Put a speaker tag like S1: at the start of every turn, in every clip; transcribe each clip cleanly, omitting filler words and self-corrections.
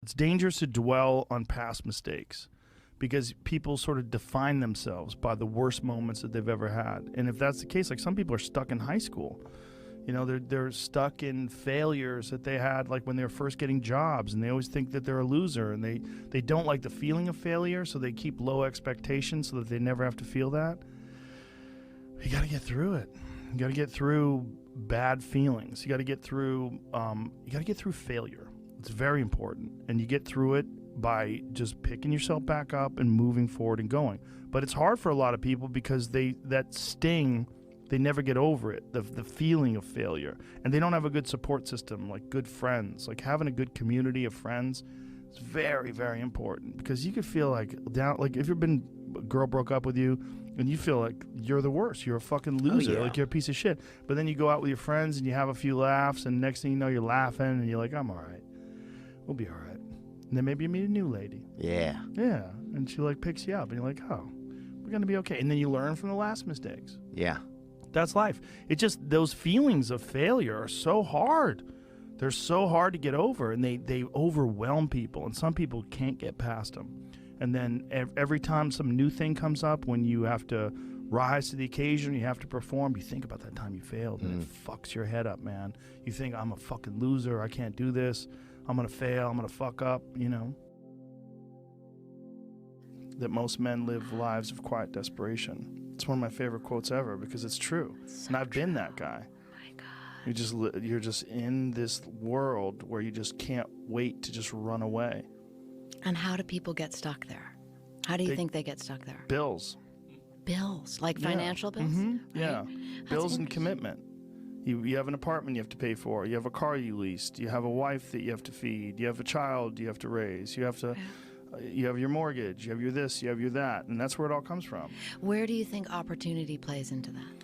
S1: It's dangerous to dwell on past mistakes because people sort of define themselves by the worst moments that they've ever had. And if that's the case, like some people are stuck in high school. You know, they're stuck in failures that they had like when they were first getting jobs, and they always think that they're a loser, and they don't like the feeling of failure, so they keep low expectations so that they never have to feel that. You got to get through it. You got to get through bad feelings. You got to get through failure. It's very important, and you get through it by just picking yourself back up and moving forward and going. But it's hard for a lot of people because that sting, they never get over it, the feeling of failure, and they don't have a good support system, like good friends. Like having a good community of friends is very, very important, because you could feel like down, like if you've been, a girl broke up with you and you feel like you're the worst, you're a fucking loser, like you're a piece of shit. But then you go out with your friends and you have a few laughs, and next thing you know, you're laughing and you're like, I'm all right. We'll be all right. And then maybe you meet a new lady.
S2: Yeah.
S1: Yeah. And she like picks you up and you're like, oh, we're going to be okay. And then you learn from the last mistakes.
S2: Yeah.
S1: That's life. It's just those feelings of failure are so hard. They're so hard to get over, and they overwhelm people, and some people can't get past them. And then every time some new thing comes up, when you have to rise to the occasion, you have to perform, you think about that time you failed, and it fucks your head up, man. You think, I'm a fucking loser, I can't do this, I'm going to fail, I'm going to fuck up, you know. That most men live lives of quiet desperation. It's one of my favorite quotes ever, because it's true. And I've been that guy.
S3: My God.
S1: You're just in this world where you just can't wait to just run away.
S3: And how do people get stuck there? How do you think they get stuck there?
S1: Bills.
S3: Bills, like financial bills?
S1: Mm-hmm.
S3: Right?
S1: Yeah. Bills and commitment. You have an apartment you have to pay for. You have a car you leased. You have a wife that you have to feed. You have a child you have to raise. You have to... You have your mortgage, you have your this, you have your that, and that's where it all comes from.
S3: Where do you think opportunity plays into that?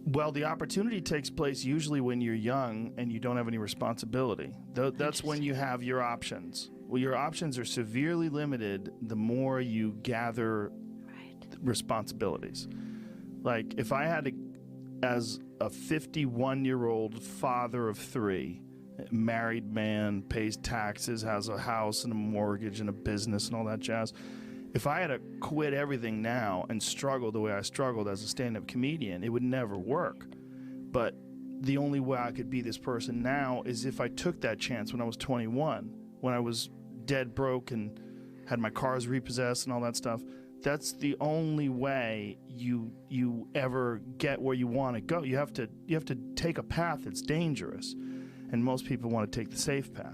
S1: Well, the opportunity takes place usually when you're young and you don't have any responsibility. That's when you have your options. Well, your options are severely limited the more you gather responsibilities. Like, if I had to, as a 51-year-old father of 3, married man, pays taxes, has a house and a mortgage and a business and all that jazz. If I had to quit everything now and struggle the way I struggled as a stand-up comedian, it would never work. But the only way I could be this person now is if I took that chance when I was 21, when I was dead broke and had my cars repossessed and all that stuff. That's the only way you ever get where you want to go. You have to take a path that's dangerous. And most people want to take the safe path.